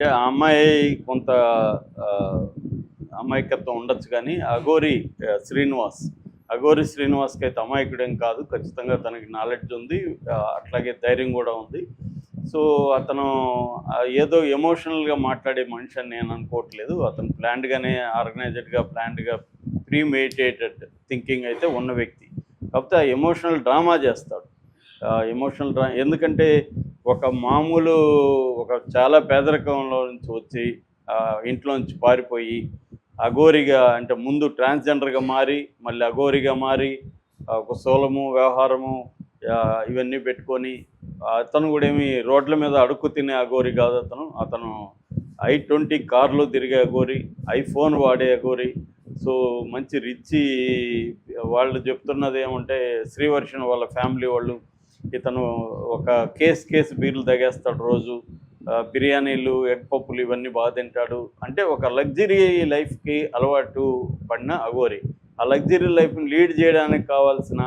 ఆ అమ్మాయి కొంత ఆహ్, అమాయకత్వం ఉండొచ్చు గానీ, శ్రీనివాస్. శ్రీనివాస్‌కైతే అమాయకుడేం కాదు. ఖచ్చితంగా తనకి నాలెడ్జ్ ఉంది. అట్లాగే ధైర్యం గూడా ఉంది. సో, అతను ఏదో ఎమోషనల్‌గా మాట్లాడే మనిషి అని నేను అనుకోవట్లేదు. అతను ప్లాన్డ్‌గా ప్రీమెడిటేటెడ్ థింకింగ్ అయితే ఉన్న వ్యక్తి. కాకపోతే ఆ ఎమోషనల్ డ్రామా చేస్తాడు. ఎందుకంటే మామూలు చాలా పేదరికంలో నుంచి వచ్చి ఇంట్లో నుంచి పారిపోయి అఘోరిగా అంటే ముందు ట్రాన్స్‌జెండర్‌గా మారి, మళ్ళీ అఘోరిగా మారి ఒక సోలము, వ్యవహారము ఇవన్నీ పెట్టుకొని అతను కూడా ఏమి రోడ్ల మీద అడుక్కు తినే అఘోరి కాదు అతను. అతను I-20 కార్‌లో తిరిగే అఘోరి, ఐఫోన్ వాడే అఘోరి. సో, మంచి రిచ్చీ వాళ్ళు చెప్తున్నదేమంటే శ్రీవర్షన్ వాళ్ళ ఫ్యామిలీ వాళ్ళు ఇతను ఒక కేస్ బీర్లు తాగేస్తాడు రోజు. బిర్యానీలు, ఎగ్ పప్పులు ఇవన్నీ బాగా తింటాడు. అంటే ఒక లగ్జరీ లైఫ్‌కి అలవాటు పడిన అఘోరి. ఆ లగ్జరీ లైఫ్‌ని లీడ్ చేయడానికి కావాల్సిన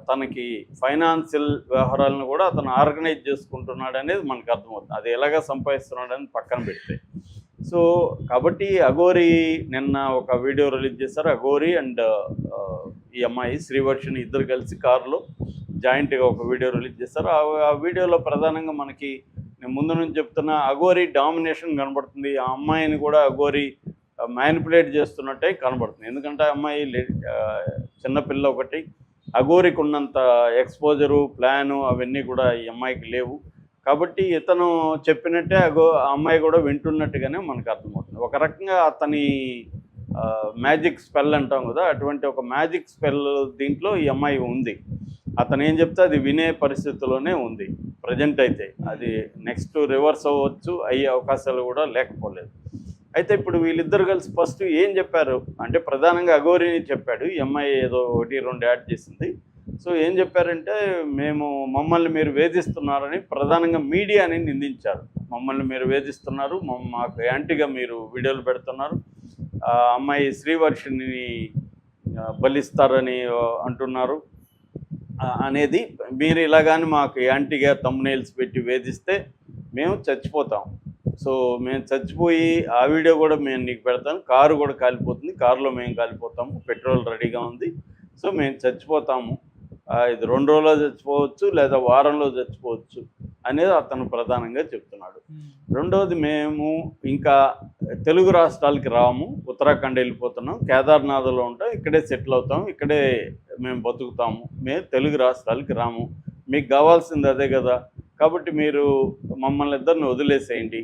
తనకి ఫైనాన్షియల్ వ్యవహారాలను కూడా అతను ఆర్గనైజ్ చేసుకుంటున్నాడనేది మనకు అర్థమవుతుంది. అది ఎలాగా సంపాదిస్తున్నాడని పక్కన పెడితే. సో, కాబట్టి అఘోరి నిన్న ఒక వీడియో రిలీజ్ చేశారు. అఘోరి అండ్ ఈ అమ్మాయి శ్రీవర్షిని ఇద్దరు కలిసి కారులో జాయింట్‌గా ఒక వీడియో రిలీజ్ చేశారు. ఆ వీడియోలో ప్రధానంగా మనకి నేను ముందు నుంచి చెప్తున్నా అఘోరి డామినేషన్ కనబడుతుంది. ఆ అమ్మాయిని కూడా అఘోరి మ్యానిపులేట్ చేస్తున్నట్టే కనబడుతుంది. ఎందుకంటే ఆ అమ్మాయి చిన్నపిల్ల ఒకటి. అఘోరికి ఉన్నంత ఎక్స్‌పోజరు, ప్లాను అవన్నీ కూడా ఈ అమ్మాయికి లేవు. కాబట్టి ఇతను చెప్పినట్టే ఆ అమ్మాయి కూడా వింటున్నట్టుగానే మనకు అర్థమవుతుంది. ఒక రకంగా అతని మ్యాజిక్ స్పెల్ అంటాం కదా! అటువంటి ఒక మ్యాజిక్ స్పెల్ దీంట్లో ఈ అమ్మాయి ఉంది. అతను ఏం చెప్తే అది వినే పరిస్థితిలోనే ఉంది ప్రెజెంట్ అయితే. అది నెక్స్ట్ రివర్స్ అవ్వచ్చు, అయ్యే అవకాశాలు కూడా లేకపోలేదు. అయితే ఇప్పుడు వీళ్ళిద్దరు కలిసి ఫస్ట్ ఏం చెప్పారు అంటే ప్రధానంగా అఘోరిని చెప్పాడు. ఈ అమ్మాయి ఏదో 1, 2 యాడ్ చేసింది. సో, ఏం చెప్పారంటే మమ్మల్ని మీరు వేధిస్తున్నారని ప్రధానంగా మీడియాని నిందించారు. మమ్మల్ని మీరు వేధిస్తున్నారు, మాకు యాంటీగా మీరు వీడియోలు పెడుతున్నారు. అమ్మాయి శ్రీవర్షిని బలిస్తారని అంటున్నారు అనేది. మీరు ఇలాగాని మాకు యాంటీగా థంబ్‌నెయిల్స్ పెట్టి వేధిస్తే మేము చచ్చిపోతాం. సో, మేము చచ్చిపోయి ఆ వీడియో కూడా నేను నీకు పెడతాను. కారు కూడా కాలిపోతుంది. కారులో మేము కాలిపోతాము. పెట్రోల్ రెడీగా ఉంది. సో, మేము చచ్చిపోతాము. ఇది 2 రోజుల్లో చచ్చిపోవచ్చు, లేదా వారంలో చచ్చిపోవచ్చు అనేది అతను ప్రధానంగా చెప్తున్నాడు. రెండవది, మేము ఇంకా తెలుగు రాష్ట్రాలకి రాము. ఉత్తరాఖండ్ వెళ్ళిపోతున్నాం. కేదార్‌నాథ్‌లో ఉంటాం. ఇక్కడే సెటిల్ అవుతాం. ఇక్కడే మేము బతుకుతాము. మేము తెలుగు రాష్ట్రాలకి రాము. మీకు కావాల్సింది అదే కదా! కాబట్టి మీరు మమ్మల్ని ఇద్దరిని వదిలేసేయండి.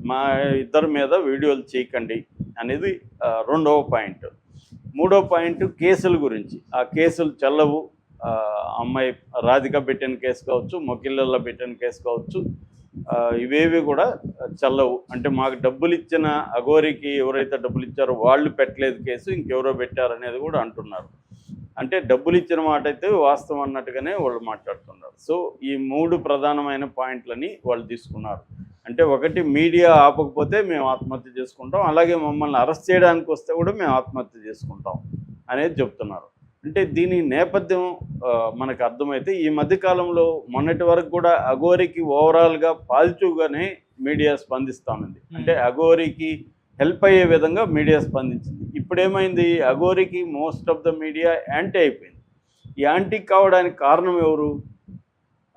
మా ఇద్దరి మీద వీడియోలు చేయకండి అనేది రెండవ పాయింట్. మూడో పాయింట్ కేసుల గురించి. ఆ కేసులు చెల్లవు. అమ్మాయి రాధిక పెట్టిన కేసు కావచ్చు, మొకిళ్ళల్లో పెట్టిన కేసు కావచ్చు, ఇవేవి కూడా చెల్లవు. అంటే మాకు డబ్బులు ఇచ్చిన అఘోరికి ఎవరైతే డబ్బులు ఇచ్చారో వాళ్ళు పెట్టలేదు కేసు, ఇంకెవరో పెట్టారనేది కూడా అంటున్నారు. అంటే డబ్బులు ఇచ్చిన మాట అయితే వాస్తవం అన్నట్టుగానే వాళ్ళు మాట్లాడుతున్నారు. సో, ఈ 3 ప్రధానమైన పాయింట్లని వాళ్ళు తీసుకున్నారు. అంటే ఒకటి, మీడియా ఆపకపోతే మేము ఆత్మహత్య చేసుకుంటాం, అలాగే మమ్మల్ని అరెస్ట్ చేయడానికి వస్తే కూడా మేము ఆత్మహత్య చేసుకుంటాం అనేది చెప్తున్నారు. అంటే దీని నేపథ్యం మనకు అర్థమైతే ఈ మధ్యకాలంలో మొన్నటి వరకు కూడా అఘోరికి ఓవరాల్గా పాజిటివ్గానే మీడియా స్పందిస్తోంది. అంటే అఘోరికి హెల్ప్ అయ్యే విధంగా మీడియా స్పందించింది. ఇప్పుడేమైంది, అఘోరికి most of the media anti అయిపోయింది. ఈ యాంటీ కావడానికి కారణం ఎవరు?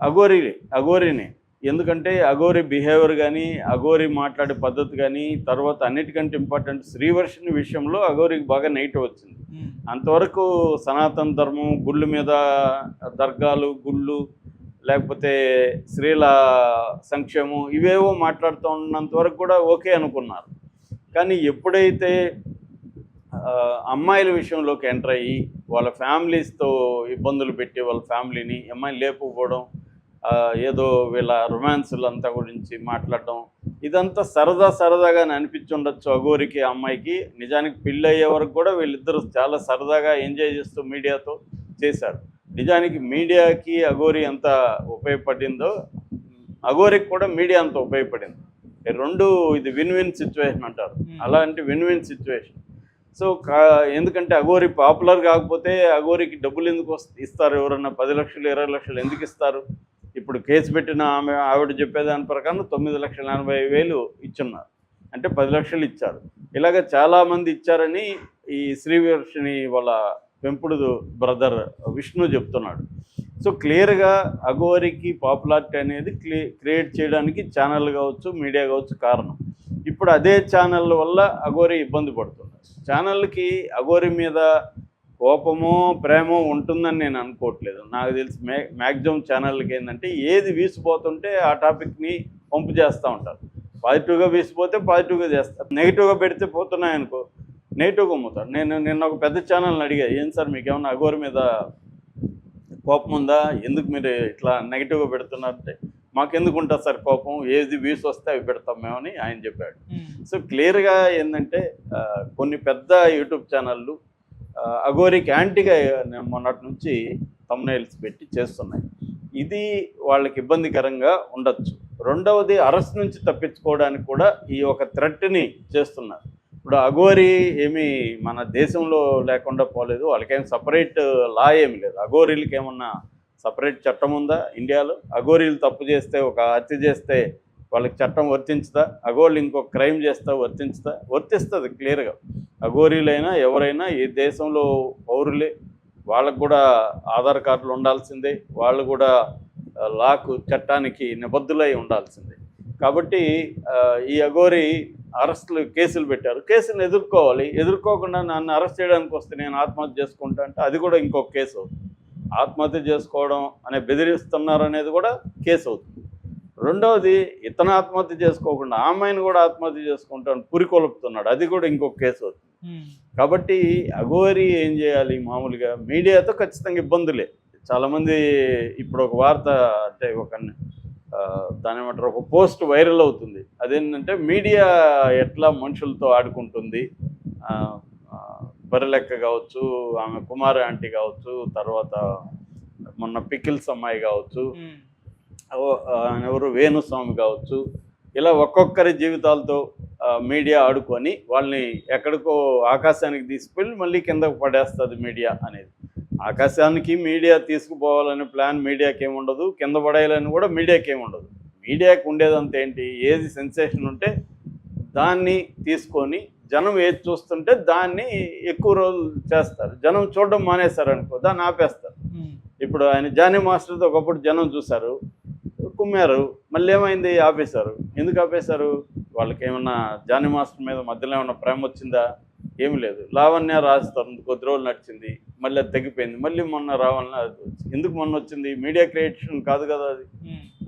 అఘోరినే. ఎందుకంటే అఘోరి బిహేవియర్ కానీ, అఘోరి మాట్లాడే పద్ధతి కానీ, తర్వాత అన్నిటికంటే ఇంపార్టెంట్ శ్రీవర్షిని విషయంలో అఘోరికి బాగా నెగిటివ్ వచ్చింది. అంతవరకు సనాతన ధర్మం, గుళ్ళు మీద దర్గాలు, గుళ్ళు, లేకపోతే స్త్రీల సంక్షేమం ఇవేవో మాట్లాడుతూ ఉన్నంత వరకు కూడా ఓకే అనుకున్నారు. కానీ ఎప్పుడైతే అమ్మాయిల విషయంలోకి ఎంటర్ అయ్యి వాళ్ళ ఫ్యామిలీస్తో ఇబ్బందులు పెట్టి వాళ్ళ ఫ్యామిలీని అమ్మాయిని లేపుకోవడం, ఏదో వీళ్ళ రొమాన్సులు అంతా గురించి మాట్లాడడం, ఇదంతా సరదాగానే అనిపించుండొచ్చు అఘోరికి, అమ్మాయికి. నిజానికి పెళ్ళి అయ్యే వరకు కూడా వీళ్ళిద్దరూ చాలా సరదాగా ఎంజాయ్ చేస్తూ మీడియాతో చేశారు. నిజానికి మీడియాకి అఘోరి ఎంత ఉపయోగపడిందో అఘోరికి కూడా మీడియా అంత ఉపయోగపడింది. ఇది విన్ విన్ సిచ్యువేషన్ అంటారు. అలాంటి విన్ విన్ సిచ్యువేషన్. సో, ఎందుకంటే అఘోరి పాపులర్ కాకపోతే అఘోరికి డబ్బులు ఎందుకు ఇస్తారు? ఎవరన్నా 10 లక్షలు 20 లక్షలు ఎందుకు ఇస్తారు? ఇప్పుడు కేసు పెట్టిన ఆవిడ చెప్పేదాని ప్రకారం 9,80,000 ఇచ్చున్నారు, అంటే 10 లక్షలు ఇచ్చారు. ఇలాగ చాలామంది ఇచ్చారని ఈ శ్రీవర్షిని వాళ్ళ పెంపుడు బ్రదర్ విష్ణు చెప్తున్నాడు. సో క్లియర్గా అఘోరికి పాపులారిటీ అనేది క్రియేట్ చేయడానికి ఛానల్ కావచ్చు, మీడియా కావచ్చు కారణం. ఇప్పుడు అదే ఛానల్ వల్ల అఘోరి ఇబ్బంది పడుతున్నారు. ఛానల్కి అఘోరి మీద కోపమో ప్రేమో ఉంటుందని నేను అనుకోవట్లేదు. నాకు తెలిసి మ్యాక్సిమం ఛానల్కి ఏంటంటే ఏది వీసిపోతుంటే ఆ టాపిక్ని పంపు చేస్తూ ఉంటారు. పాజిటివ్గా వీసిపోతే పాజిటివ్గా చేస్తారు, నెగిటివ్గా పెడితే పోతున్నాయనుకో నెగిటివ్గా అమ్ముతారు. నేను నిన్న ఒక పెద్ద ఛానల్ని అడిగా, ఏం సార్ మీకు ఏమన్నా అఘోరి మీద కోపం ఉందా, ఎందుకు మీరు ఇట్లా నెగిటివ్గా పెడుతున్నారంటే, మాకెందుకు ఉంటుంది సార్ కోపం, ఏది వ్యూస్ వస్తే అవి పెడతాం మేమని ఆయన చెప్పాడు. సో క్లియర్గా ఏంటంటే కొన్ని పెద్ద యూట్యూబ్ ఛానళ్ళు అఘోరికి యాంటీగా మొన్నటి నుంచి థంబ్నెయిల్స్ పెట్టి చేస్తున్నాయి. ఇది వాళ్ళకి ఇబ్బందికరంగా ఉండొచ్చు. రెండవది, అరెస్ట్ నుంచి తప్పించుకోవడానికి కూడా ఈ ఒక థ్రెట్ని చేస్తున్నారు. ఇప్పుడు అఘోరి ఏమీ మన దేశంలో లేకుండా పోలేదు, వాళ్ళకేం సపరేట్ లా ఏమి లేదు. అఘోరీలకి ఏమన్నా సపరేట్ చట్టం ఉందా ఇండియాలో? అఘోరీలు తప్పు చేస్తే, ఒక హత్య చేస్తే వాళ్ళకి చట్టం వర్తించుతా? అఘోరీలు ఇంకొక క్రైమ్ చేస్తా వర్తించుతా? వర్తిస్తుంది క్లియర్గా. అఘోరీలైనా ఎవరైనా ఈ దేశంలో పౌరులే, వాళ్ళకు కూడా ఆధార్ కార్డులు ఉండాల్సిందే, వాళ్ళు కూడా లాకు చట్టానికి నిబద్ధులై ఉండాల్సిందే. కాబట్టి ఈ అఘోరి అరెస్టులు కేసులు పెట్టారు, కేసులు ఎదుర్కోవాలి. ఎదుర్కోకుండా నన్ను అరెస్ట్ చేయడానికి వస్తే నేను ఆత్మహత్య చేసుకుంటా అంటే అది కూడా ఇంకొక కేసు అవుతుంది. ఆత్మహత్య చేసుకోవడం అనే బెదిరిస్తున్నారు అనేది కూడా కేసు అవుతుంది. రెండవది, ఇతను ఆత్మహత్య చేసుకోకుండా అమ్మాయిని కూడా ఆత్మహత్య చేసుకుంటాను పురికొలుపుతున్నాడు, అది కూడా ఇంకొక కేసు అవుతుంది. కాబట్టి అఘోరి ఏం చేయాలి, మామూలుగా మీడియాతో ఖచ్చితంగా ఇబ్బందులే. చాలామంది ఇప్పుడు ఒక వార్త అంటే దాని ఏమంటారు, ఒక పోస్ట్ వైరల్ అవుతుంది. అదేంటంటే మీడియా ఎట్లా మనుషులతో ఆడుకుంటుంది, బర్రెలెక్క కావచ్చు, ఆమె కుమారి ఆంటీ కావచ్చు, తర్వాత మొన్న పికిల్స్ అమ్మాయి కావచ్చు, ఎవరు వేణుస్వామి కావచ్చు, ఇలా ఒక్కొక్కరి జీవితాలతో మీడియా ఆడుకొని వాళ్ళని ఎక్కడికో ఆకాశానికి తీసుకువెళ్ళి మళ్ళీ కిందకు పడేస్తుంది మీడియా అనేది. ఆకాశానికి మీడియా తీసుకుపోవాలనే ప్లాన్ మీడియాకి ఏముండదు, కింద పడేయాలని కూడా మీడియాకి ఏముండదు. మీడియాకి ఉండేదంతా ఏంటి, ఏది సెన్సేషన్ ఉంటే దాన్ని తీసుకొని జనం ఏది చూస్తుంటే దాన్ని ఎక్కువ రోజులు చేస్తారు. జనం చూడడం మానేశారనుకో దాన్ని ఆపేస్తారు. ఇప్పుడు ఆయన జానీ మాస్టర్తో ఒకప్పుడు జనం చూశారు, కుమ్మారు, మళ్ళీ ఏమైంది, ఆపేశారు. ఎందుకు ఆపేశారు? వాళ్ళకి ఏమన్నా జానీ మాస్టర్ మీద మధ్యలో ఏమన్నా ప్రేమ వచ్చిందా? ఏమి లేదు. లావణ్య రాస్తారు, కొద్ది రోజులు నడిచింది, మళ్ళీ అది తగ్గిపోయింది, మళ్ళీ మొన్న రావాలని ఎందుకు మొన్న వచ్చింది? మీడియా క్రియేషన్ కాదు కదా, అది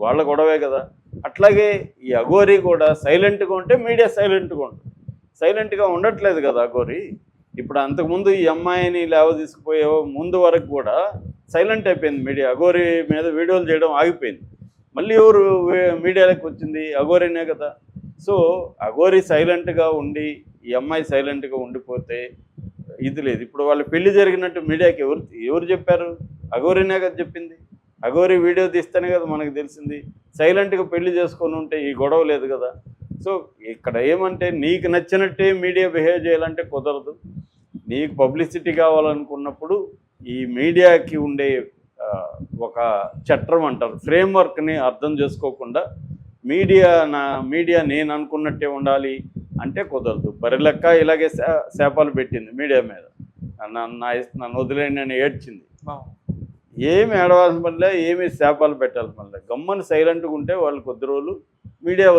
వాళ్ళ గొడవే కదా. అట్లాగే ఈ అఘోరి కూడా సైలెంట్గా ఉంటే మీడియా సైలెంట్గా ఉంటుంది. సైలెంట్గా ఉండట్లేదు కదా అఘోరి. ఇప్పుడు అంతకుముందు ఈ అమ్మాయిని లేవ తీసుకుపోయే ముందు వరకు కూడా సైలెంట్ అయిపోయింది మీడియా. అఘోరి మీద వీడియోలు చేయడం ఆగిపోయింది. మళ్ళీ ఎవరు మీడియాలోకి వచ్చింది? అఘోరినే కదా. సో అఘోరి సైలెంట్గా ఉండి ఈ అమ్మాయి సైలెంట్గా ఉండిపోతే ఇది లేదు. ఇప్పుడు వాళ్ళు పెళ్లి జరిగినట్టు మీడియాకి ఎవరు చెప్పారు? అఘోరినే కదా చెప్పింది. అఘోరి వీడియో తీస్తేనే కదా మనకు తెలిసింది. సైలెంట్గా పెళ్లి చేసుకొని ఉంటే ఈ గొడవ లేదు కదా. సో ఇక్కడ ఏమంటే నీకు నచ్చినట్టే మీడియా బిహేవ్ చేయాలంటే కుదరదు. నీకు పబ్లిసిటీ కావాలనుకున్నప్పుడు ఈ మీడియాకి ఉండే ఒక చట్టం అంటారు, ఫ్రేమ్వర్క్ని అర్థం చేసుకోకుండా మీడియా నేను అనుకున్నట్టే ఉండాలి అంటే కుదరదు. బరిలెక్క ఇలాగే శాపాలు పెట్టింది మీడియా మీద, నన్ను వదిలేండి అని ఏడ్చింది. ఏమి ఏడవాల్సిన పనిలే, ఏమి శాపాలు పెట్టాల్సిన పనిలే. గమ్మని సైలెంట్గా ఉంటే వాళ్ళు కొద్ది రోజులు మీడియా